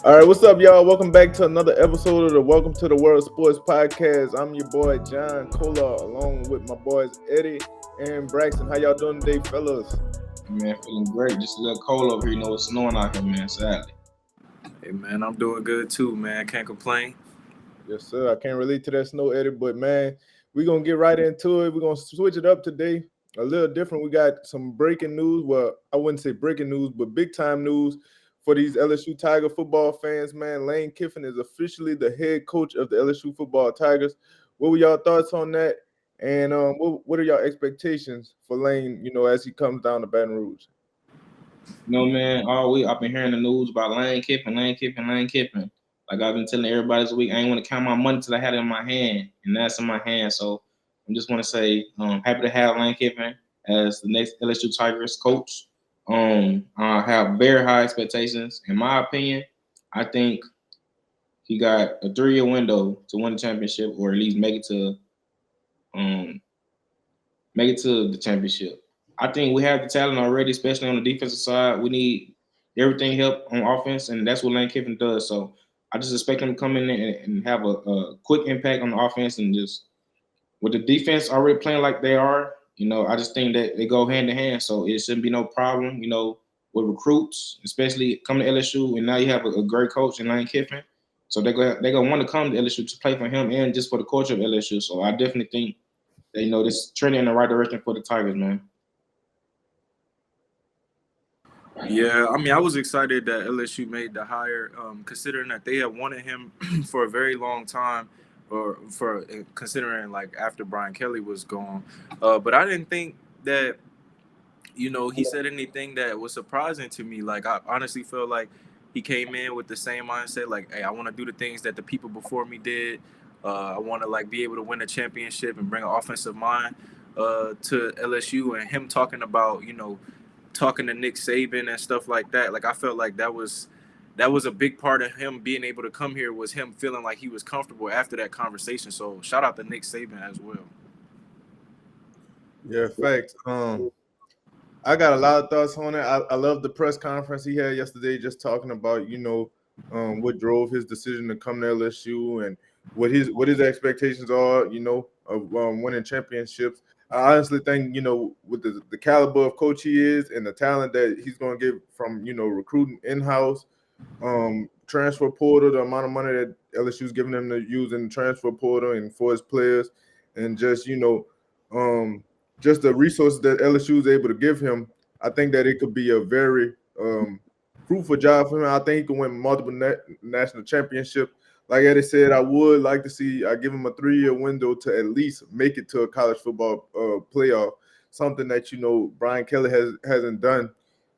All right, what's up, y'all? Welcome back to another episode of the Welcome to the World Sports Podcast. I'm your boy John Cola, along with my boys Eddie and Braxton. How y'all doing today, fellas? Man, feeling great. Just a little cold over here. You know it's snowing out here, man. Sadly. Hey man, I'm doing good too, man. Can't complain. Yes, sir. I can't relate to that snow, Eddie, but man, we're gonna get right into it. We're gonna switch it up today. A little different. We got some breaking news. Well, I wouldn't say breaking news, but big time news for these LSU Tiger football fans, man. Lane Kiffin is officially the head coach of the LSU football Tigers. What were y'all thoughts on that? And what are y'all expectations for Lane, as he comes down to Baton Rouge? Man, all week I've been hearing the news about Lane Kiffin, Lane Kiffin, Lane Kiffin. Like I've been telling everybody this week, I ain't want to count my money till I had it in my hand, and that's in my hand. So I just want to say, happy to have Lane Kiffin as the next LSU Tigers coach. I have very high expectations. In my opinion, I think he got a 3-year window to win the championship, or at least make it to the championship. I think we have the talent already, especially on the defensive side. We need everything help on offense, and that's what Lane Kiffin does. So I just expect him to come in and have a quick impact on the offense, and just with the defense already playing like they are, I just think that they go hand in hand. So it shouldn't be no problem, with recruits, especially coming to LSU. And now you have a great coach in Lane Kiffin. So they're gonna want to come to LSU to play for him and just for the culture of LSU. So I definitely think that, this trending in the right direction for the Tigers, man. Yeah, I mean, I was excited that LSU made the hire, considering that they had wanted him for a very long time, or for considering like after Brian Kelly was gone. But I didn't think that he said anything that was surprising to me. Like I honestly feel like he came in with the same mindset, like, hey, I want to do the things that the people before me did. I want to like be able to win a championship and bring an offensive mind to LSU, and him talking about talking to Nick Saban and stuff like that. Like I felt like that was a big part of him being able to come here, was him feeling like he was comfortable after that conversation. So shout out to Nick Saban as well. Yeah, facts. I got a lot of thoughts on it. I love the press conference he had yesterday, just talking about what drove his decision to come to LSU and what his expectations are, of winning championships. I honestly think with the caliber of coach he is and the talent that he's going to get from recruiting in house, transfer portal, the amount of money that LSU's giving him to use in the transfer portal and for his players, and just just the resources that LSU is able to give him, I think that it could be a very fruitful job for him. I think he can win multiple national championships. Like Eddie said, I would like to see. I give him a 3-year window to at least make it to a college football playoff. Something that Brian Kelly hasn't done,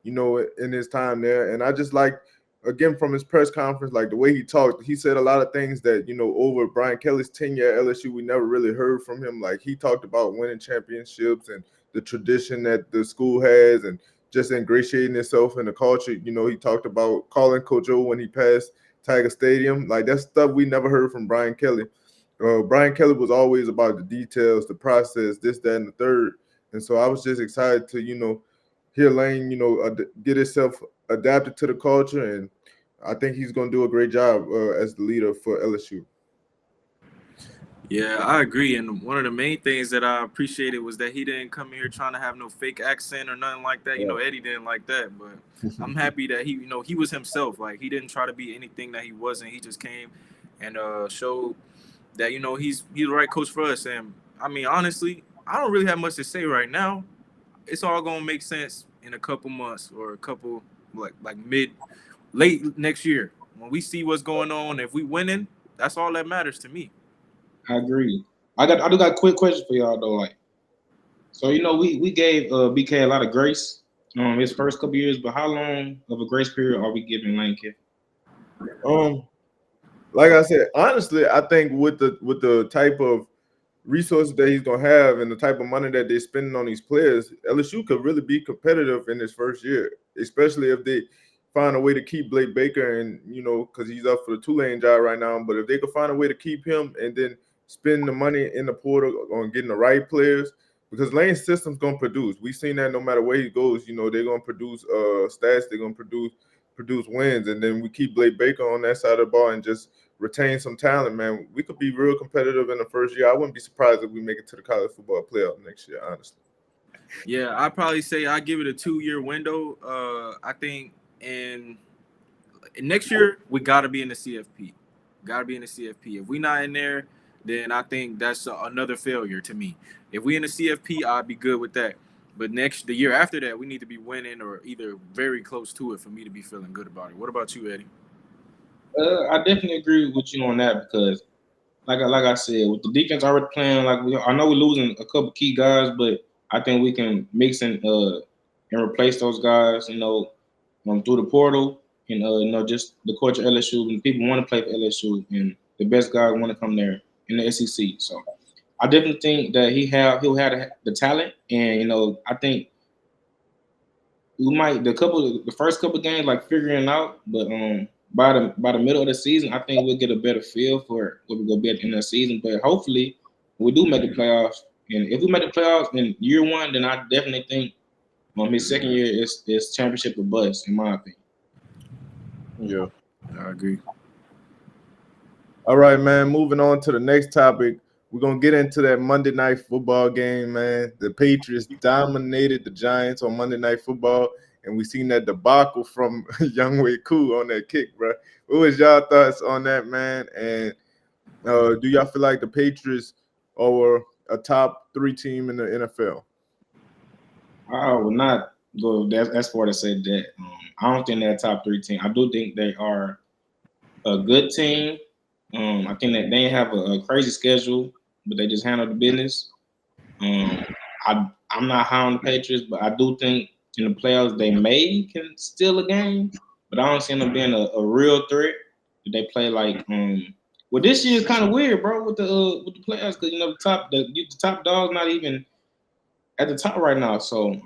in his time there. And I just like, again, from his press conference, like the way he talked, he said a lot of things that, over Brian Kelly's tenure at LSU, we never really heard from him. Like he talked about winning championships and the tradition that the school has and just ingratiating itself in the culture. He talked about calling Coach O when he passed Tiger Stadium. Like that's stuff we never heard from Brian Kelly. Brian Kelly was always about the details, the process, this, that, and the third. And so I was just excited to, hear Lane, get himself adapted to the culture, and I think he's going to do a great job as the leader for LSU. Yeah, I agree. And one of the main things that I appreciated was that he didn't come here trying to have no fake accent or nothing like that. Eddie didn't like that, but I'm happy that he was himself. Like he didn't try to be anything that he wasn't. He just came and showed that he's the right coach for us. And I mean, honestly, I don't really have much to say right now. It's all gonna make sense in a couple months or a couple like late next year when we see what's going on. If we winning, that's all that matters to me. I agree. I do got a quick question for y'all though. Like, so we gave BK a lot of grace his first couple years, but how long of a grace period are we giving Lane Kiffin? Like I said, honestly, I think with the type of resources that he's gonna have and the type of money that they're spending on these players, LSU could really be competitive in his first year, especially if they find a way to keep Blake Baker and because he's up for the Tulane job right now. But if they could find a way to keep him and then spend the money in the portal on getting the right players, because Lane's system's gonna produce. We've seen that no matter where he goes, they're gonna produce stats, they're gonna produce produce wins, and then we keep Blake Baker on that side of the ball and just retain some talent, man, we could be real competitive in the first year. I wouldn't be surprised if we make it to the college football playoff next year, honestly. Yeah, I'd probably say I give it a 2-year window. I think in next year we got to be in the CFP. Got to be in the CFP. If we not in there, then I think that's another failure to me. If we in the CFP, I'd be good with that. But the year after that, we need to be winning or either very close to it for me to be feeling good about it. What about you, Eddie? I definitely agree with you on that because, like I said, with the defense already playing, I know we're losing a couple key guys, but I think we can mix and replace those guys, through the portal and just the coach of LSU and people want to play for LSU and the best guys want to come there in the SEC. So I definitely think that he'll have the talent, and I think we might the first couple games like figuring out, but by the middle of the season, I think we'll get a better feel for what we're gonna be at the end of the season. But hopefully, we do make the playoffs, and if we make the playoffs in year one, then I definitely think his second year is championship or bust, in my opinion. Yeah, I agree. All right, man. Moving on to the next topic. We're going to get into that Monday Night Football game, man. The Patriots dominated the Giants on Monday Night Football, and we seen that debacle from Younghoe Koo on that kick, bro. What was y'all thoughts on that, man? And do y'all feel like the Patriots are a top 3 team in the NFL? I would not go as far to say that. I don't think they're a top 3 team. I do think they are a good team. I think that they have a crazy schedule, but they just handle the business. I'm not high on the Patriots, but I do think in the playoffs they can steal a game, but I don't see them being a real threat. They play like well, this year is kind of weird, bro, with the playoffs because the top dog's not even at the top right now. So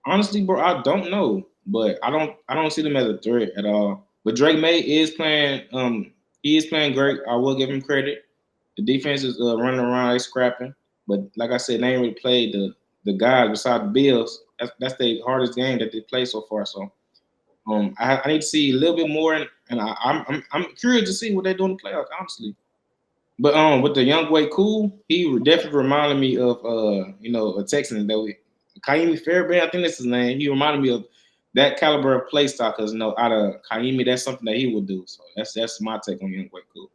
honestly, bro, I don't know, but I don't see them as a threat at all. But Drake May is playing. He is playing great. I will give him credit. The defense is running around, they scrapping. But like I said, they ain't really played the guys beside the Bills. That's the hardest game that they played so far. So I need to see a little bit more, and I'm curious to see what they do in the playoffs, honestly. But with the Younghoe Koo, he definitely reminded me of a Texan that Kaimi Fairbairn, I think that's his name. He reminded me of that caliber of play style because out of Kaimi, that's something that he would do. So that's my take on Younghoe Koo.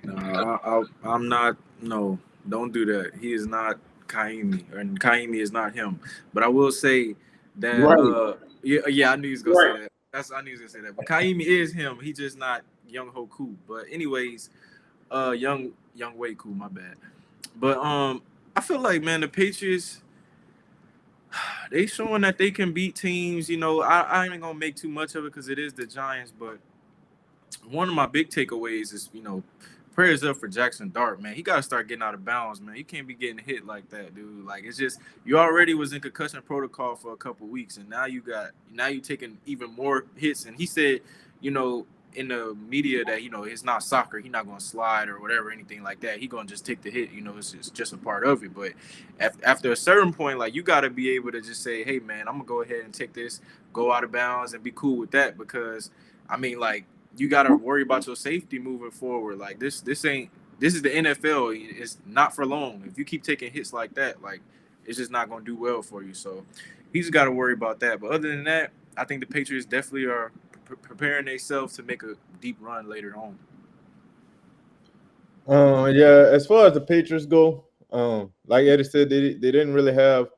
No, I'm not. No, don't do that. He is not Kaimi, and Kaimi is not him. But I will say that. Right. Yeah, I knew he was gonna say that. I knew he was gonna say that. But Kaimi is him. He just not Younghoe Koo. But anyways, Younghoe Koo. My bad. But I feel like, man, the Patriots, they showing that they can beat teams. I ain't gonna make too much of it because it is the Giants. But one of my big takeaways is, prayers up for Jackson Dart, man. He got to start getting out of bounds, man. You can't be getting hit like that, dude. Like, it's just, you already was in concussion protocol for a couple weeks, and now you taking even more hits. And he said, in the media that, it's not soccer. He's not going to slide or whatever, anything like that. He going to just take the hit. It's just a part of it. But after a certain point, like, you got to be able to just say, hey, man, I'm going to go ahead and take this, go out of bounds, and be cool with that because, you got to worry about your safety moving forward. Like, this is the NFL. It's not for long. If you keep taking hits like that, like, it's just not going to do well for you. So he's got to worry about that. But other than that, I think the Patriots definitely are preparing themselves to make a deep run later on. Yeah, as far as the Patriots go, like Eddie said, they didn't really have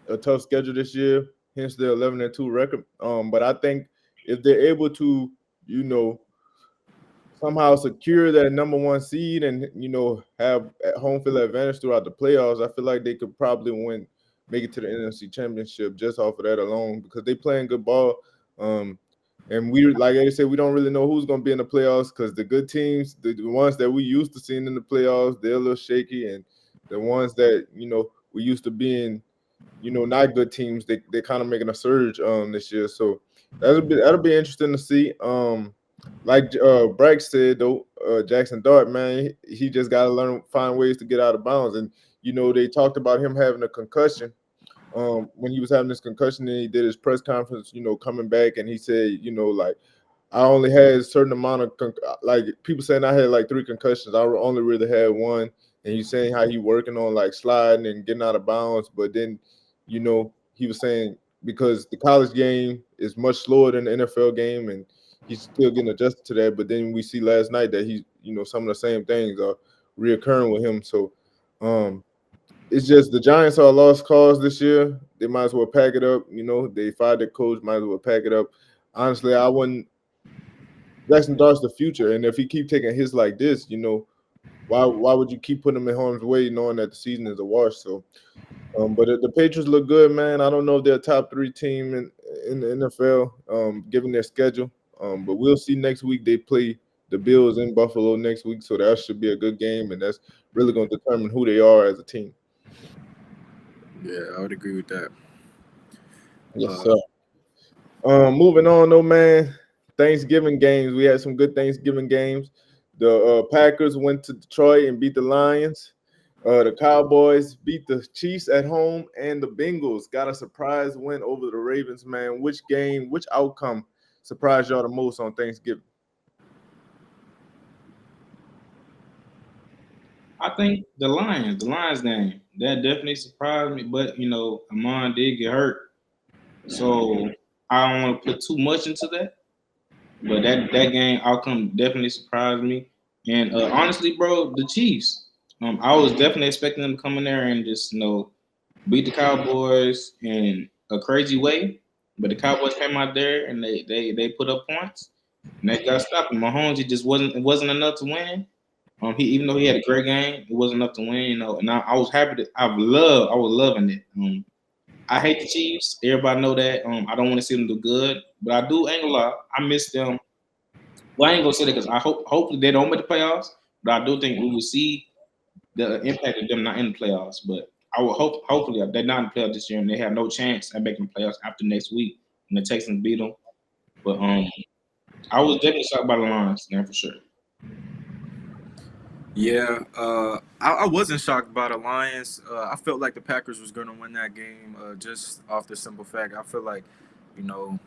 a tough schedule this year, hence the 11-2 record. But I think if they're able to, somehow secure that number 1 seed and have home field advantage throughout the playoffs, I feel like they could probably make it to the NFC Championship just off of that alone because they playing good ball. And we, like I said, we don't really know who's going to be in the playoffs because the good teams, the ones that we used to seeing in the playoffs, they're a little shaky, and the ones that we used to being not good teams, they're kind of making a surge this year. So that'll be interesting to see. Like Bragg said, though, Jackson Dart, man, he just got to find ways to get out of bounds. And, they talked about him having a concussion when he was having this concussion and he did his press conference, coming back, and he said, like, I only had a certain amount of like people saying I had like 3 concussions. I only really had one, and he's saying how he working on like sliding and getting out of bounds. But then, he was saying because the college game is much slower than the NFL game, and he's still getting adjusted to that. But then we see last night that he's, some of the same things are reoccurring with him. So, it's just the Giants are a lost cause this year. They might as well pack it up. They fired their coach, might as well pack it up. Honestly, I wouldn't. Jackson Dart's the future, and if he keep taking hits like this, why would you keep putting him in harm's way, knowing that the season is a wash? So, but the Patriots look good, man. I don't know if they're a top 3 team in the NFL, given their schedule. But we'll see next week. They play the Bills in Buffalo next week, so that should be a good game, and that's really going to determine who they are as a team. Yeah, I would agree with that. Yes, sir. Moving on, though, man. Thanksgiving games. We had some good Thanksgiving games. The Packers went to Detroit and beat the Lions. The Cowboys beat the Chiefs at home, and the Bengals got a surprise win over the Ravens, man. Which outcome surprised y'all the most on Thanksgiving? I think the Lions game, that definitely surprised me. But Amon did get hurt, so I don't want to put too much into that. But that game outcome definitely surprised me. And honestly, bro, the Chiefs, I was definitely expecting them to come in there and just beat the Cowboys in a crazy way. But the Cowboys came out there and they put up points and they got stopped. And Mahomes, it wasn't enough to win. Even though he had a great game, it wasn't enough to win. And I was happy I was loving it. I hate the Chiefs. Everybody know that. I don't want to see them do good, but I do. Ain't gonna lie, I miss them. Well, I ain't gonna say that because hopefully they don't make the playoffs, but I do think we will see the impact of them not in the playoffs. But I will hopefully they're not in the playoffs this year and they have no chance at making the playoffs after next week when the Texans beat them. But I was definitely shocked by the Lions, man, for sure. Yeah, I wasn't shocked by the Lions. I felt like the Packers was going to win that game just off the simple fact. I feel like, you know,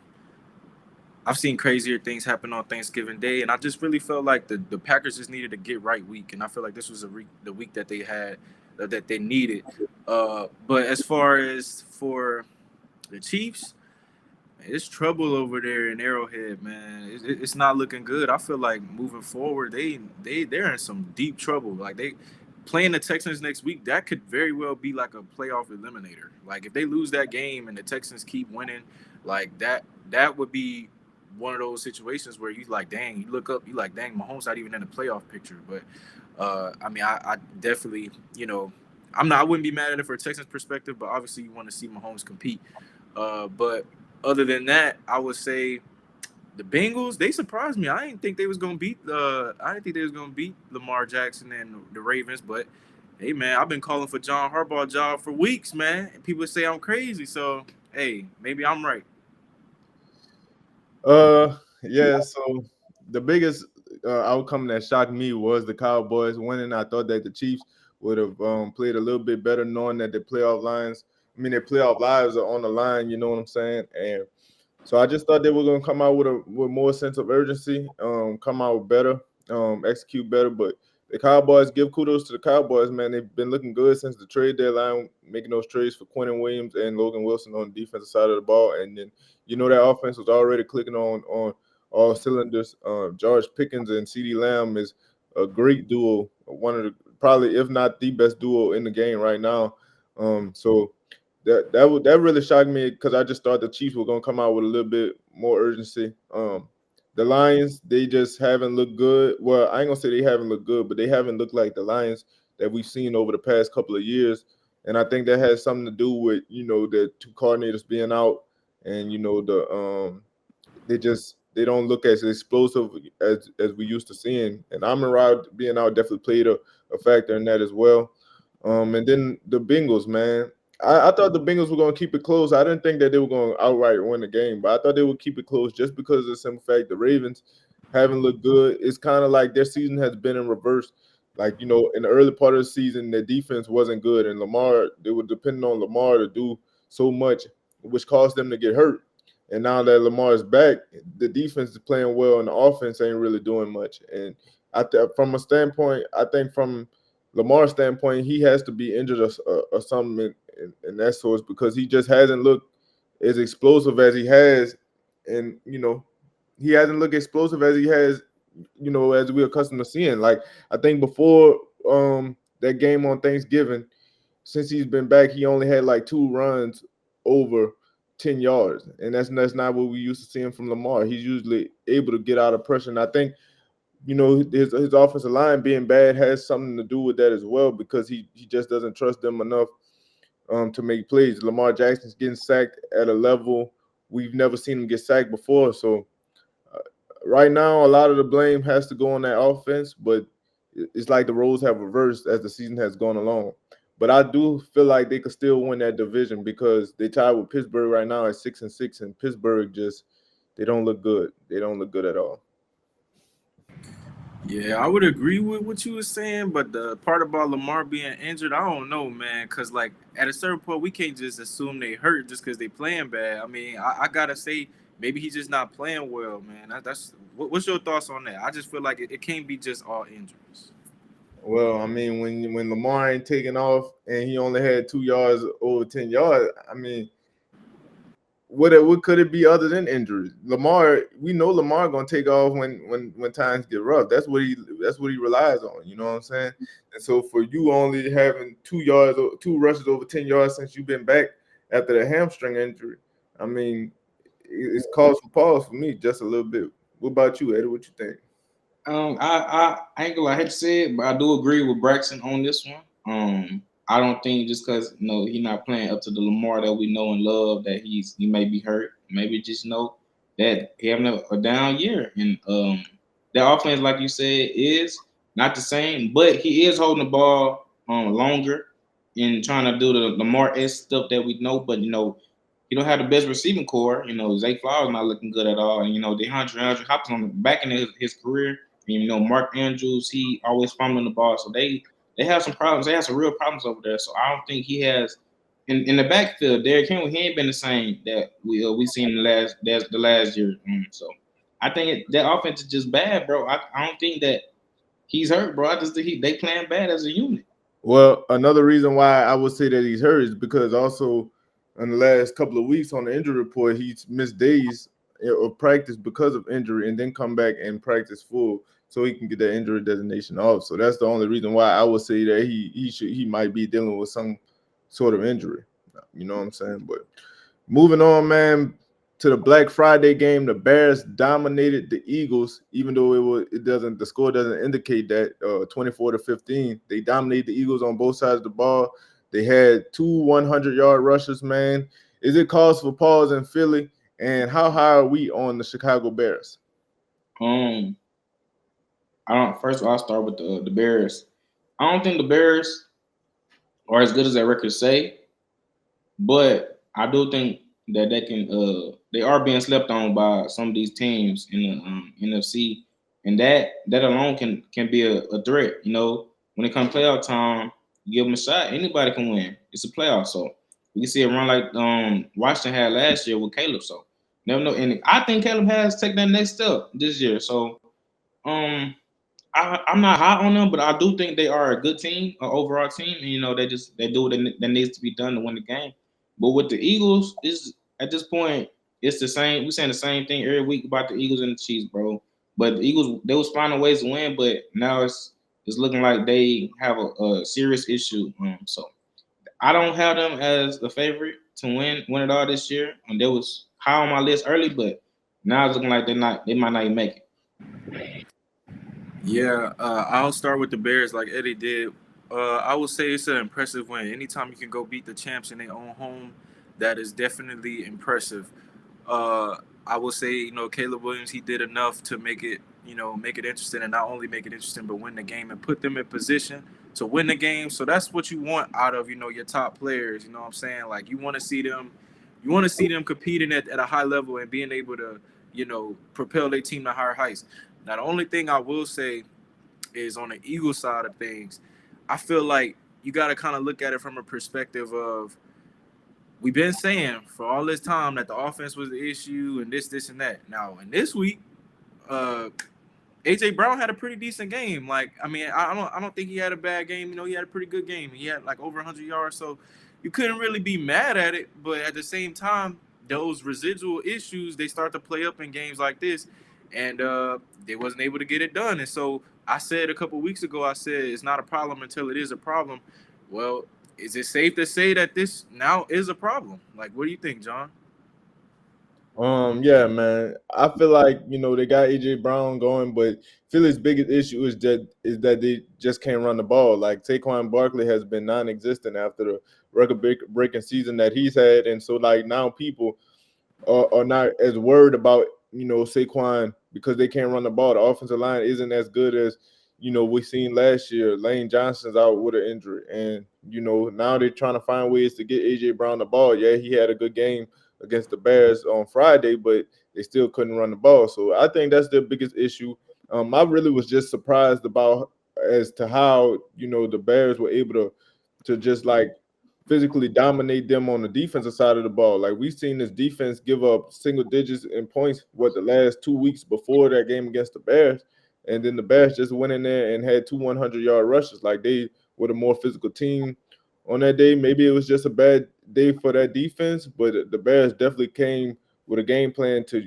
I've seen crazier things happen on Thanksgiving Day, and I just really felt like the Packers just needed to get right week, and I feel like this was the week that they had that they needed. But as far as for the Chiefs, it's trouble over there in Arrowhead, man. It's not looking good. I feel like moving forward, they're in some deep trouble. Like they playing the Texans next week, that could very well be like a playoff eliminator. Like if they lose that game and the Texans keep winning, like that would be one of those situations where you like, dang, you look up, you like, dang, Mahomes not even in the playoff picture. But I mean, I definitely, I wouldn't be mad at it for a Texans perspective, but obviously you want to see Mahomes compete. But other than that, I would say the Bengals, they surprised me. I didn't think they was gonna beat Lamar Jackson and the Ravens, but hey man, I've been calling for John Harbaugh job for weeks, man. And people say I'm crazy, so hey, maybe I'm right. Yeah. So the biggest outcome that shocked me was the Cowboys winning. I thought that the Chiefs would have played a little bit better, knowing that their playoff lives are on the line. You know what I'm saying? And so I just thought they were going to come out with more sense of urgency, come out better, execute better. But the Cowboys, give kudos to the Cowboys, man. They've been looking good since the trade deadline, making those trades for Quentin Williams and Logan Wilson on the defensive side of the ball. And then, that offense was already clicking on all cylinders. George Pickens and CeeDee Lamb is a great duo, one of the probably, if not the best duo in the game right now. So that really shocked me because I just thought the Chiefs were gonna come out with a little bit more urgency. The Lions, they just haven't looked good. Well, I ain't gonna say they haven't looked good, but they haven't looked like the Lions that we've seen over the past couple of years. And I think that has something to do with the 2 coordinators being out, and they don't look as explosive as we used to seeing. And Amon Ra being out definitely played a factor in that as well. And then the Bengals, man. I thought the Bengals were going to keep it close. I didn't think that they were going to outright win the game, but I thought they would keep it close just because of the simple fact the Ravens haven't looked good. It's kind of like their season has been in reverse. Like, in the early part of the season, their defense wasn't good, and they were depending on Lamar to do so much, which caused them to get hurt. And now that Lamar is back, the defense is playing well, and the offense ain't really doing much. And from a standpoint, I think from Lamar's standpoint, he has to be injured or something in that source, because he just hasn't looked as explosive as he has, and he hasn't looked explosive as he has, as we're accustomed to seeing. Like, I think before that game on Thanksgiving, since he's been back, he only had like 2 runs over 10 yards, and that's not what we used to seeing from Lamar. He's usually able to get out of pressure, and I think his offensive line being bad has something to do with that as well, because he just doesn't trust them enough to make plays. Lamar Jackson's getting sacked at a level we've never seen him get sacked before. So right now, a lot of the blame has to go on that offense, but it's like the roles have reversed as the season has gone along. But I do feel like they could still win that division, because they tied with Pittsburgh right now at 6-6, and Pittsburgh they don't look good. They don't look good at all. Yeah, I would agree with what you were saying, but the part about Lamar being injured, I don't know, man. Because like at a certain point, we can't just assume they hurt just because they playing bad. I mean, I gotta say maybe he's just not playing well, man. What's your thoughts on that? I just feel like it can't be just all injuries. Well, I mean, when Lamar ain't taking off and he only had 2 yards over 10 yards, I mean, what could it be other than injuries? We know Lamar gonna take off when times get rough. That's what he relies on. You know what I'm saying? And so for you only having 2 rushes over 10 yards since you've been back after the hamstring injury, I mean, it's cause for pause for me just a little bit. What about you, Eddie? What you think? I ain't gonna lie, I hate to say it, but I do agree with Braxton on this one. I don't think just because he's not playing up to the Lamar that we know and love that he may be hurt. Maybe just know that he having a down year, and that offense, like you said, is not the same, but he is holding the ball longer and trying to do the Lamar-esque stuff that we know. But he don't have the best receiving core. Zay Flowers not looking good at all, and DeAndre Hopkins on the back end of his career. And, Mark Andrews, he always fumbling the ball. So they have some problems. They have some real problems over there. So I don't think he has in the backfield. Derrick Henry, he ain't been the same that we seen the last year. So I think that offense is just bad, bro. I don't think that he's hurt, bro. I just think they playing bad as a unit. Well, another reason why I would say that he's hurt is because also in the last couple of weeks on the injury report, he's missed days of practice because of injury, and then come back and practice full so he can get that injury designation off. So that's the only reason why I would say that he might be dealing with some sort of injury. You know what I'm saying? But moving on, man, to the Black Friday game, the Bears dominated the Eagles, even though the score doesn't indicate that. 24-15, they dominated the Eagles on both sides of the ball. They had 2 100-yard rushes, man. Is it cause for pause in Philly? And how high are we on the Chicago Bears? First of all, I'll start with the Bears. I don't think the Bears are as good as their records say, but I do think that they are being slept on by some of these teams in the NFC, and that alone can be a threat. When it comes playoff time, you give them a shot. Anybody can win. It's a playoff, so we can see a run like Washington had last year with Caleb. So never know. And I think Caleb has taken that next step this year. So I'm not hot on them, but I do think they are a good team, an overall team. And, they do what that needs to be done to win the game. But with the Eagles, at this point, it's the same. We're saying the same thing every week about the Eagles and the Chiefs, bro. But the Eagles, they was finding ways to win, but now it's looking like they have a serious issue. So I don't have them as the favorite to win it all this year. And they was high on my list early, but now it's looking like they might not even make it. Yeah, I'll start with the Bears like Eddie did. I would say it's an impressive win. Anytime you can go beat the champs in their own home, that is definitely impressive. I will say, Caleb Williams, he did enough to make it interesting, and not only make it interesting, but win the game and put them in position to win the game. So that's what you want out of, your top players. You know what I'm saying? Like you want to see them competing at a high level and being able to, propel their team to higher heights. Now, the only thing I will say is on the Eagles side of things, I feel like you got to kind of look at it from a perspective of we've been saying for all this time that the offense was the issue and this, and that. Now, in this week, AJ Brown had a pretty decent game. Like, I mean, I don't think he had a bad game. You know, he had a pretty good game. He had like over 100 yards, so you couldn't really be mad at it. But at the same time, those residual issues, they start to play up in games like this, and they wasn't able to get it done. And so I said a couple weeks ago, I said it's not a problem until it is a problem. Well, is it safe to say that this now is a problem? Like, what do you think, John? Yeah, man. I feel like they got AJ Brown going, but Philly's biggest issue is that they just can't run the ball. Like Saquon Barkley has been non-existent after the record-breaking season that he's had, and so like now people are not as worried about Saquon because they can't run the ball. The offensive line isn't as good as we seen last year. Lane Johnson's out with an injury, and now they're trying to find ways to get AJ Brown the ball. Yeah, he had a good game against the Bears on Friday, but they still couldn't run the ball. So I think that's their biggest issue. I really was just surprised about as to how the Bears were able to just like physically dominate them on the defensive side of the ball. Like we've seen this defense give up single digits in points the last 2 weeks before that game against the Bears. And then the Bears just went in there and had two 100-yard rushes. Like they were the more physical team on that day. Maybe it was just a bad day for that defense, but the Bears definitely came with a game plan to,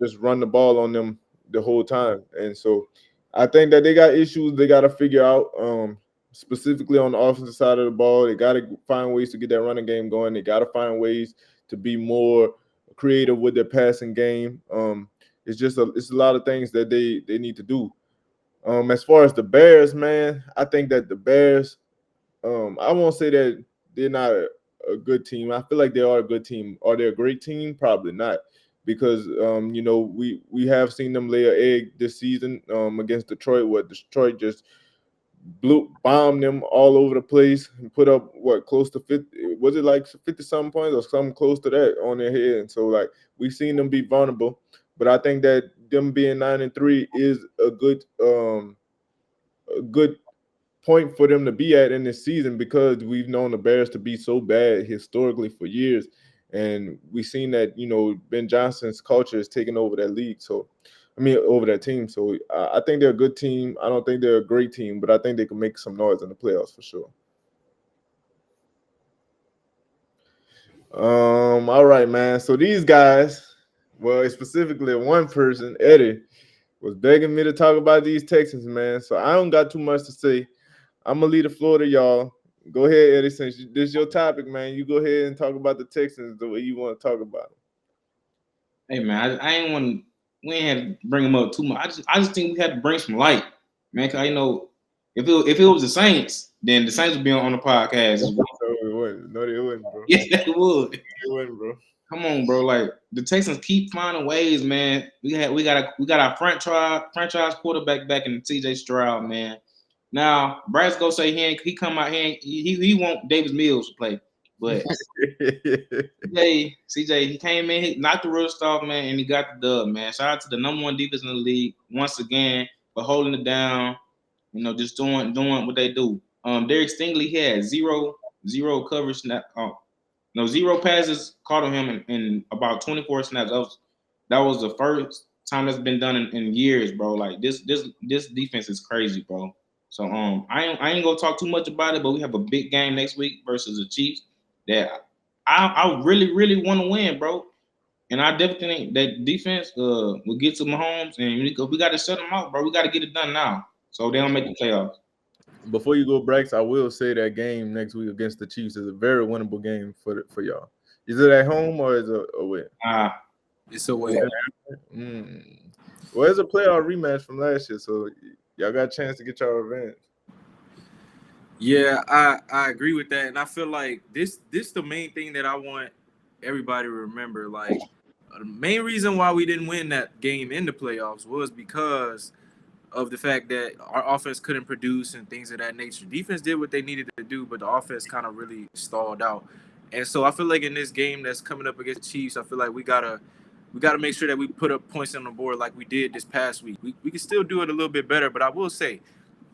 just run the ball on them the whole time. And so I think that they got issues they got to figure out. Specifically on the offensive side of the ball, they got to find ways to get that running game going. They got to find ways to be more creative with their passing game. It's a lot of things that they need to do. As far as the Bears, man, I think that the Bears, I won't say that they're not a good team. I feel like they are a good team. Are they a great team? Probably not, because we have seen them lay an egg this season against Detroit, where Detroit just bombed them all over the place and put up close to 50, was it like 50 something points or something close to that on their head. And so like we've seen them be vulnerable, but I think that them being 9-3 is a good point for them to be at in this season, because we've known the Bears to be so bad historically for years, and we've seen that Ben Johnson's culture is taking over that league. So over that team. So I think they're a good team. I don't think they're a great team, but I think they can make some noise in the playoffs for sure. All right, man. So these guys, well, specifically one person, Eddie, was begging me to talk about these Texans, man. So I don't got too much to say. I'm gonna leave the floor to y'all. Go ahead, Eddie. Since this is your topic, man, you go ahead and talk about the Texans the way you want to talk about them. Hey man, I ain't want we ain't had to bring them up too much. I just think we had to bring some light, man. Cause if it was the Saints, then the Saints would be on the podcast. No, it wouldn't. No, they wouldn't, bro. Yeah, they would. It wouldn't, bro. Come on, bro. Like the Texans keep finding ways, man. We got our franchise quarterback back in CJ Stroud, man. Now Brad's gonna say he come out here he want Davis Mills to play, but CJ he came in, he knocked the rust off, man, and he got the dub, man. Shout out to the number one defense in the league once again for holding it down. Just doing what they do. Derek Stingley he had zero coverage snap. Zero passes caught on him in about 24 snaps. That was the first time that's been done in years, bro. Like this defense is crazy, bro. So I ain't gonna talk too much about it, but we have a big game next week versus the Chiefs that I really want to win, bro. And I definitely think that defense will get to Mahomes, and we got to shut them out, bro. We got to get it done now, so they don't make the playoffs. Before you go, Brax, I will say that game next week against the Chiefs is a very winnable game for y'all. Is it at home or is it away? It's away. Well, it's a playoff rematch from last year, so y'all got a chance to get y'all revenge. Yeah, I agree with that, and I feel like this the main thing that I want everybody to remember. Like the main reason why we didn't win that game in the playoffs was because of the fact that our offense couldn't produce and things of that nature. Defense did what they needed to do, but the offense kind of really stalled out. And so I feel like in this game that's coming up against the Chiefs, I feel like we gotta make sure that we put up points on the board like we did this past week. We can still do it a little bit better, but I will say,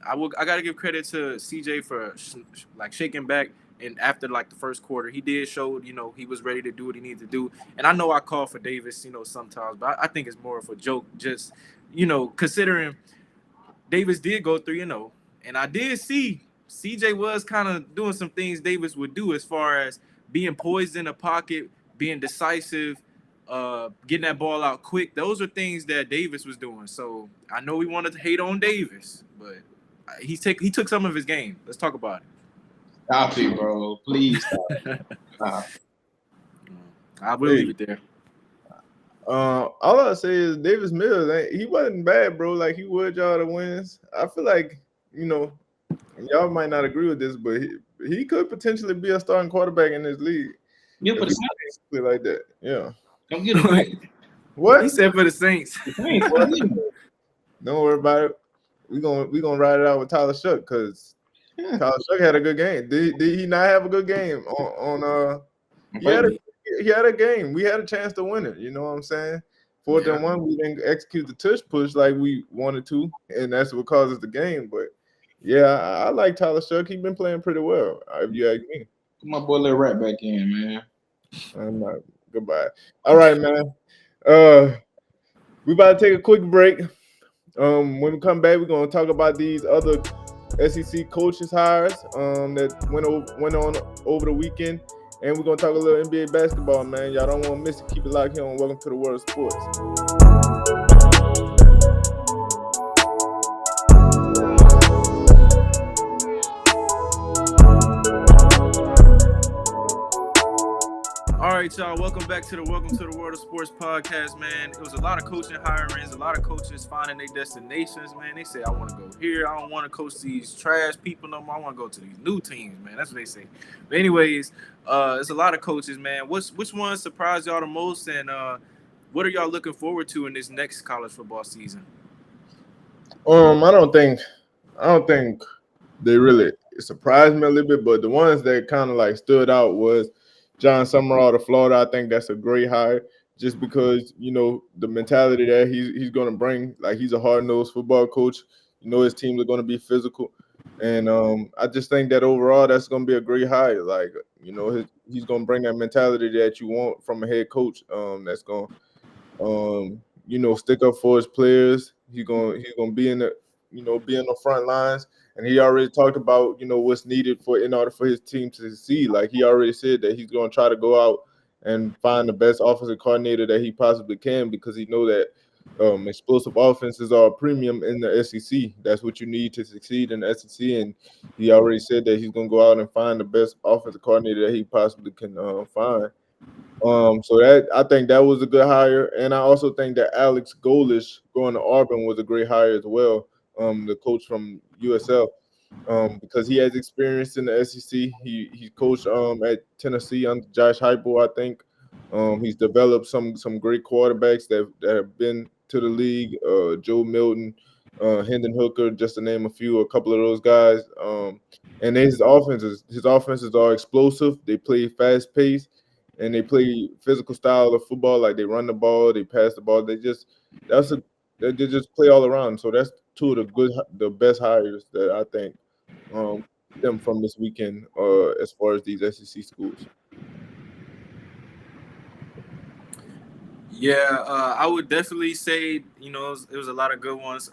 I gotta give credit to CJ for like shaking back And after like the first quarter, he did show, he was ready to do what he needed to do. And I know I call for Davis, sometimes, but I think it's more of a joke. Just, considering Davis did go 3-0, and I did see CJ was kind of doing some things Davis would do as far as being poised in the pocket, being decisive, getting that ball out quick. Those are things that Davis was doing. So I know we wanted to hate on Davis, but he took some of his game. Let's talk about it. Stop it, bro. Please stop. I will leave it there. All I say is Davis Mills, he wasn't bad, bro. Like he would y'all the wins. I feel like, y'all might not agree with this, but he could potentially be a starting quarterback in this league. Yeah, for the Saints. Like that. Yeah. Don't get it. What? He said for the Saints. Don't worry about it. We gonna ride it out with Tyler Shough because Tyler Shough had a good game. Did he not have a good game he had a game. We had a chance to win it. You know what I'm saying? 4-1, we didn't execute the tush push like we wanted to, and that's what causes the game. But yeah, I like Tyler Shough. He's been playing pretty well, if you ask me. Put my boy Lil Rat back in, man. I'm not. Goodbye. All right, man. We about to take a quick break. When we come back, we're gonna talk about these other SEC coaches hires that went on over the weekend, and we're gonna talk a little NBA basketball, man. Y'all don't want to miss it. Keep it locked here on Welcome to the World of Sports. All right, y'all. Welcome back to the Welcome to the World of Sports podcast, man. It was a lot of coaching hirings, a lot of coaches finding their destinations, man. They say, I want to go here. I don't want to coach these trash people no more. I want to go to these new teams, man. That's what they say. But anyways, it's a lot of coaches, man. Which one surprised y'all the most, and what are y'all looking forward to in this next college football season? I don't think they really surprised me a little bit, but the ones that kind of like stood out was John Summerall of Florida. I think that's a great hire just because, the mentality that he's going to bring. Like, he's a hard-nosed football coach. His teams are going to be physical. And I just think that overall that's going to be a great hire. Like, he's going to bring that mentality that you want from a head coach that's going to, stick up for his players. He's going to be in the, be in the front lines. And he already talked about, what's needed in order for his team to succeed. Like, he already said that he's going to try to go out and find the best offensive coordinator that he possibly can, because he know that explosive offenses are a premium in the SEC. That's what you need to succeed in the SEC. And he already said that he's going to go out and find the best offensive coordinator that he possibly can find. So that, I think that was a good hire. And I also think that Alex Golish going to Auburn was a great hire as well. The coach from USL, because he has experience in the SEC. He coached at Tennessee under Josh Heupel, I think. He's developed some great quarterbacks that have been to the league. Joe Milton, Hendon Hooker, just to name a couple of those guys. And his offenses are explosive. They play fast paced, and they play physical style of football. Like, they run the ball, they pass the ball. They just play all around. So that's two of the best hires that I think them from this weekend as far as these SEC schools. Yeah, I would definitely say, it was a lot of good ones.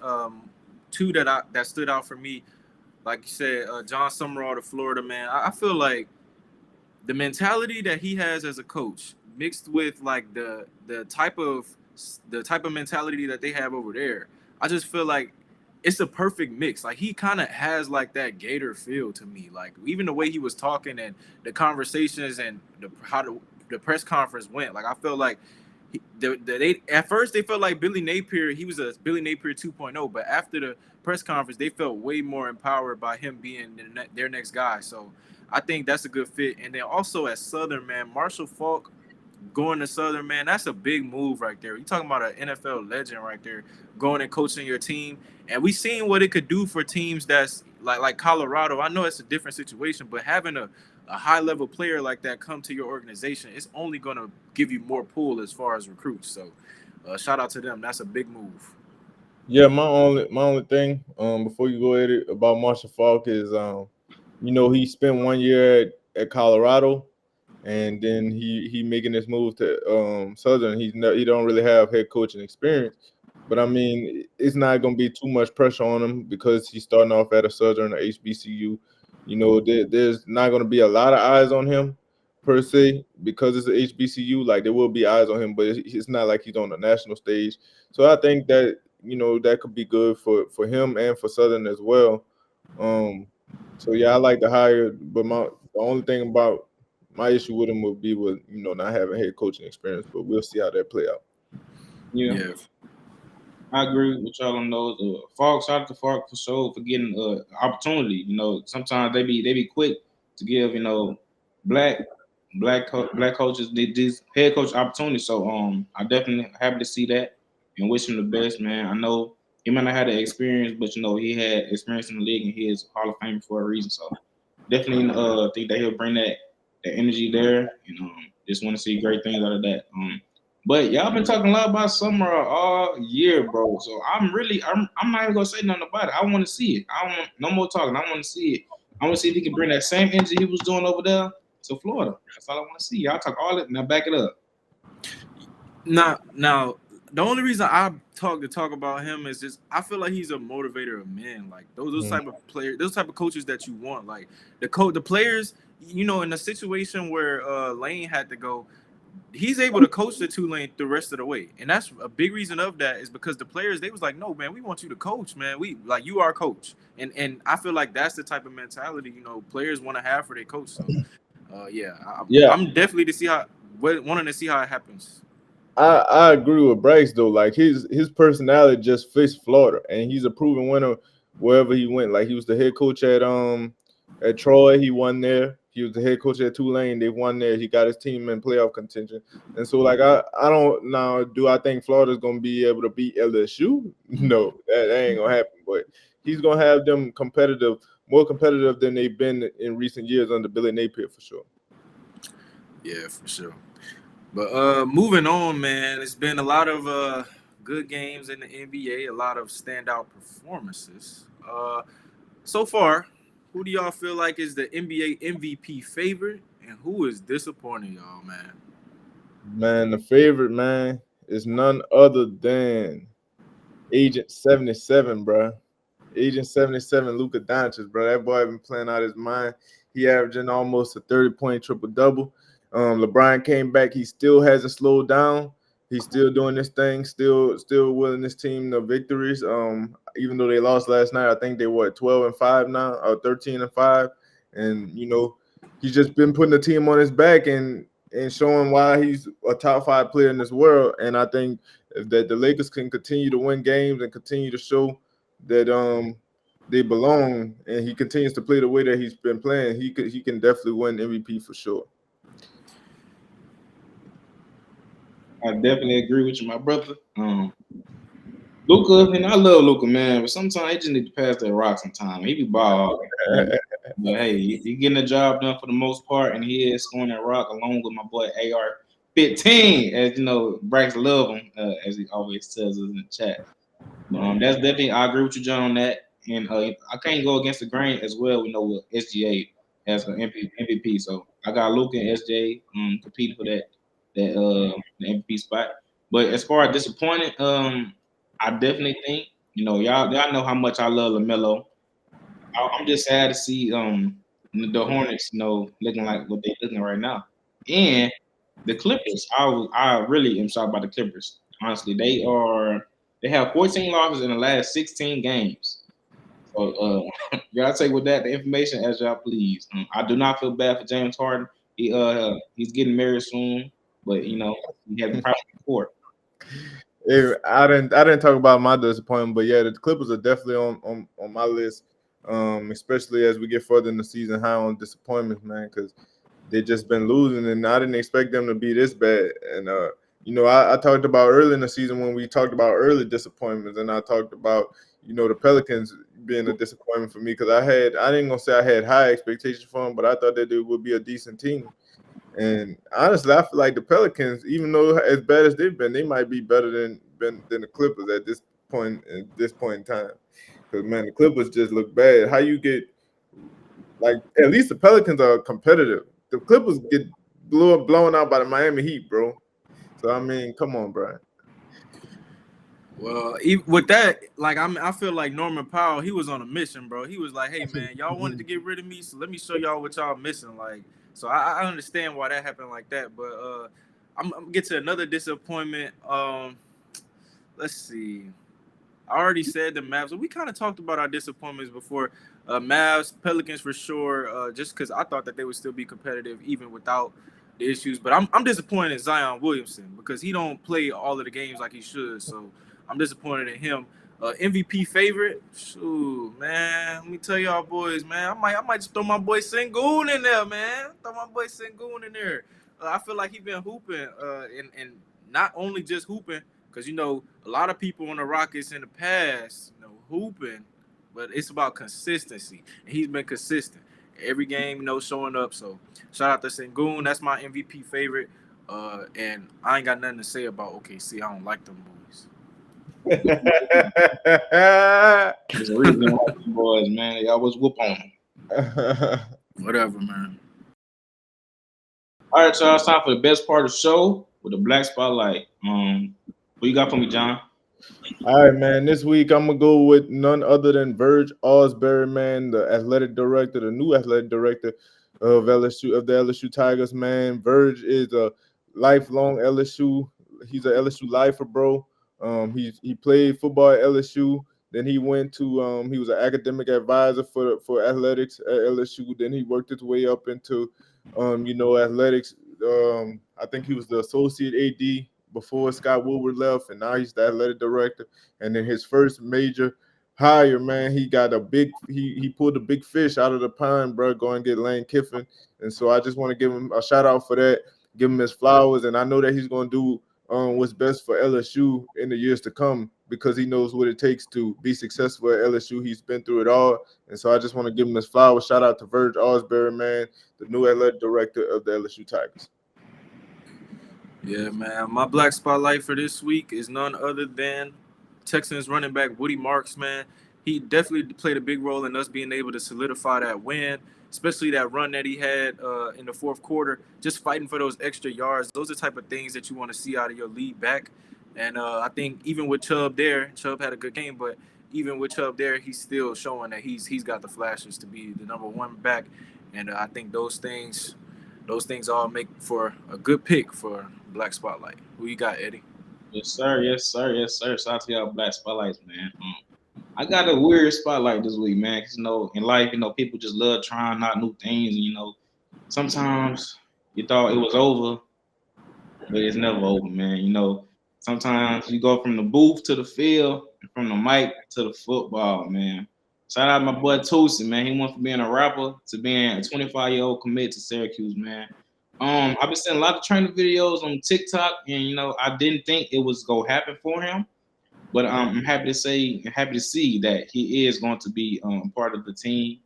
Two that stood out for me, like you said, John Summerall of Florida, man. I feel like the mentality that he has as a coach, mixed with like the type of mentality that they have over there, I just feel like it's a perfect mix. Like, he kind of has like that Gator feel to me. Like, even the way he was talking and the conversations and how the press conference went. Like, I feel like they at first they felt like Billy Napier. He was a Billy Napier 2.0, but after the press conference, they felt way more empowered by him being their next guy. So I think that's a good fit. And then also at Southern, man, Marshall Faulk going to Southern, man, that's a big move right there. You're talking about an NFL legend right there, going and coaching your team. And we seen what it could do for teams that's like Colorado. I know it's a different situation, but having a high-level player like that come to your organization, it's only going to give you more pull as far as recruits. So shout out to them. That's a big move. Yeah, my only thing before you go at it about Marshall Faulk is he spent 1 year at Colorado, and then he making this move to Southern. He don't really have head coaching experience, but I mean it's not going to be too much pressure on him because he's starting off at a Southern or HBCU. You know, there's not going to be a lot of eyes on him per se because it's a HBCU. Like there will be eyes on him, but it's not like he's on the national stage. So I think that that could be good for him and for Southern as well. So yeah, I like the hire, but the only thing about my issue with him would be with not having head coaching experience. But we'll see how that play out. Yeah. I agree with y'all on those. Falk, shout out to Falk for sure for getting opportunity. Sometimes they be quick to give black black coaches these head coach opportunities. So I definitely happy to see that and wish him the best, man. I know he might not have the experience, but he had experience in the league and he is Hall of Fame for a reason. So definitely think that he'll bring that energy there. Just want to see great things out of that. But y'all been talking a lot about Summer all year, bro. So I'm not even gonna say nothing about it. I want to see it. I want no more talking. I want to see it. I want to see if he can bring that same energy he was doing over there to Florida. That's all I want to see. Y'all talk all it now. Back it up. Now, the only reason I talk about him is just I feel like he's a motivator of men. Like those type of players, those type of coaches that you want. Like the players, in a situation where Lane had to go, he's able to coach the Tulane the rest of the way, and that's a big reason of that is because the players, they was like, no man, we want you to coach, man. We like you are coach, and I feel like that's the type of mentality players want to have for their coach. So I'm definitely wanting to see how it happens. I agree with Bryce though. Like his personality just fits Florida, and he's a proven winner wherever he went. Like he was the head coach at Troy, he won there. He was the head coach at Tulane, they won there. He got his team in playoff contention, and so like I don't now. Do I think Florida's gonna be able to beat LSU? No, that ain't gonna happen. But he's gonna have them more competitive than they've been in recent years under Billy Napier for sure. Yeah, for sure. But moving on, man, it's been a lot of good games in the NBA, a lot of standout performances. So far, who do y'all feel like is the NBA MVP favorite, and who is disappointing y'all, man? Man, the favorite man is none other than Agent 77, bro. Agent 77, Luka Doncic, bro. That boy been playing out his mind. He averaging almost a 30-point triple-double. LeBron came back. He still hasn't slowed down. He's still doing this thing, still willing this team the victories. Even though they lost last night, I think they were 12-5 now, or 13-5. And he's just been putting the team on his back and showing why he's a top 5 player in this world. And I think that the Lakers can continue to win games and continue to show that they belong, and he continues to play the way that he's been playing, he can definitely win MVP for sure. I definitely agree with you, my brother. Luka, and I love Luka, man, but sometimes he just need to pass that rock sometime. He be ball. But hey, he getting the job done for the most part, and he is scoring that rock along with my boy AR-15. As Brax love him, as he always tells us in the chat. That's definitely, I agree with you, John, on that. And I can't go against the grain as well. We know with SGA as an MVP. So I got Luka and SJ competing for the MVP spot. But as far as disappointed, I definitely think, y'all know how much I love LaMelo. I'm just sad to see the Hornets, looking like what they're looking right now. And the Clippers, I really am shocked by the Clippers. Honestly, they have 14 losses in the last 16 games. So y'all take with that the information as y'all please. I do not feel bad for James Harden. He's getting married soon, but he has a private court. I didn't talk about my disappointment, but yeah, the Clippers are definitely on my list, especially as we get further in the season high on disappointments, man, because they just been losing, and I didn't expect them to be this bad. And I talked about early in the season when we talked about early disappointments, and I talked about the Pelicans being a disappointment for me because I didn't gonna say I had high expectations for them, but I thought that they would be a decent team. And honestly, I feel like the Pelicans, even though as bad as they've been, they might be better than the Clippers at this point in time. Because man, the Clippers just look bad. How you get Like at least the Pelicans are competitive. The Clippers get blown out by the Miami Heat, bro. So I mean, come on, bro. Well, with that, like I feel like Norman Powell, he was on a mission, bro. He was like, "Hey, man, y'all wanted to get rid of me, so let me show y'all what y'all missing." Like, so I understand why that happened like that, but I'm gonna get to another disappointment. Let's see. I already said the Mavs. We kind of talked about our disappointments before. Mavs, Pelicans for sure. Just because I thought that they would still be competitive even without the issues. But I'm disappointed in Zion Williamson because he don't play all of the games like he should. So I'm disappointed in him. MVP favorite, shoot, man. Let me tell y'all boys, man. I might just throw my boy Sengun in there, man. Throw my boy Sengun in there. I feel like he been hooping, and not only just hooping. Because, a lot of people on the Rockets in the past, hooping, but it's about consistency. And he's been consistent. Every game, showing up. So, shout out to Sengun. That's my MVP favorite. And I ain't got nothing to say about OKC. I don't like them boys. There's a reason why them boys, man. They always whoop on them. Whatever, man. All right, y'all. It's time for the best part of the show with the Black Spotlight. What you got for me, John? All right, man. This week I'm gonna go with none other than Verge Osbury, man, the new athletic director of LSU, of the LSU Tigers, man. Verge is a lifelong LSU. He's a LSU lifer, bro. He played football at LSU. Then he went to he was an academic advisor for athletics at LSU. Then he worked his way up into athletics. I think he was the associate AD before Scott Woodward left, and now he's the athletic director. And then his first major hire, man, he pulled a big fish out of the pond, bro, go and get Lane Kiffin. And so I just want to give him a shout out for that, give him his flowers, and I know that he's going to do what's best for LSU in the years to come because he knows what it takes to be successful at LSU. He's been through it all, and so I just want to give him his flowers. Shout out to Verge Osbury, man, the new athletic director of the LSU Tigers. Yeah, man. My Black Spotlight for this week is none other than Texans running back Woody Marks, man. He definitely played a big role in us being able to solidify that win, especially that run that he had in the fourth quarter, just fighting for those extra yards. Those are the type of things that you want to see out of your lead back. And I think even with Chubb there, Chubb had a good game, but even with Chubb there, he's still showing that he's got the flashes to be the number one back. And I think those things all make for a good pick for Black Spotlight. Who you got, Eddie? Yes, sir. Yes, sir. Yes, sir. Shout out to y'all Black Spotlights, man. I got a weird spotlight this week, man. Because, in life, people just love trying out new things. And, sometimes you thought it was over, but it's never over, man. Sometimes you go from the booth to the field, and from the mic to the football, man. Shout out my boy Toosey, man. He went from being a rapper to being a 25-year-old commit to Syracuse, man. I've been seeing a lot of training videos on TikTok, and I didn't think it was gonna happen for him, but I'm happy to see that he is going to be part of the team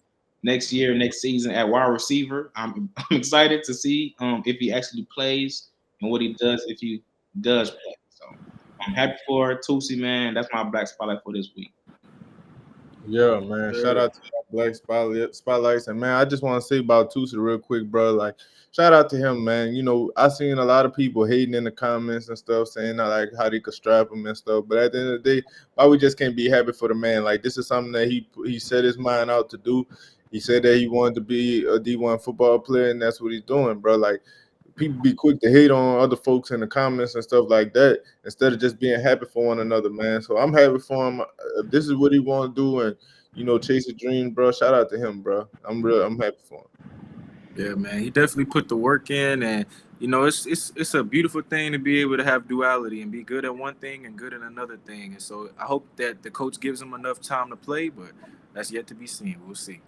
next season at wide receiver. I'm excited to see if he actually plays and what he does if he does play. So I'm happy for Toosey, man. That's my Black Spotlight for this week. Yeah, man. Shout out to Black Spotlights. And, man, I just want to say about Toosey real quick, bro. Like, shout out to him, man. I seen a lot of people hating in the comments and stuff, saying like how they could strap him and stuff. But at the end of the day, why we just can't be happy for the man? Like, this is something that he set his mind out to do. He said that he wanted to be a D1 football player, and that's what he's doing, bro. Like, people be quick to hate on other folks in the comments and stuff like that instead of just being happy for one another, man. So I'm happy for him. This is what he want to do, and chase a dream, bro. Shout out to him, bro. I'm happy for him. Yeah, man. He definitely put the work in, and it's a beautiful thing to be able to have duality and be good at one thing and good at another thing. And so I hope that the coach gives him enough time to play, but that's yet to be seen. We'll see.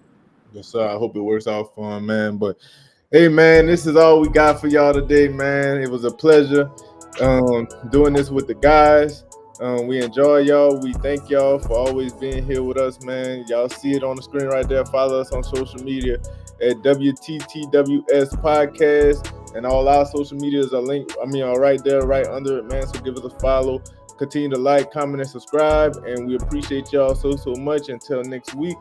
Yes, sir. I hope it works out for him, man. But hey, man, this is all we got for y'all today, man. It was a pleasure doing this with the guys. We enjoy y'all. We thank y'all for always being here with us, man. Y'all see it on the screen right there. Follow us on social media at WTTWS Podcast, and all our social medias are linked. Are right there, right under it, man. So give us a follow. Continue to like, comment, and subscribe, and we appreciate y'all so much. Until next week,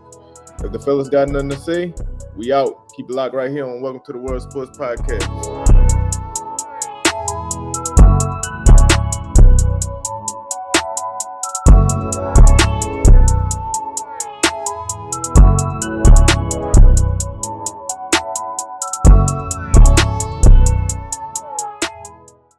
If the fellas got nothing to say, we out. Keep it locked right here on Welcome to the World Sports Podcast.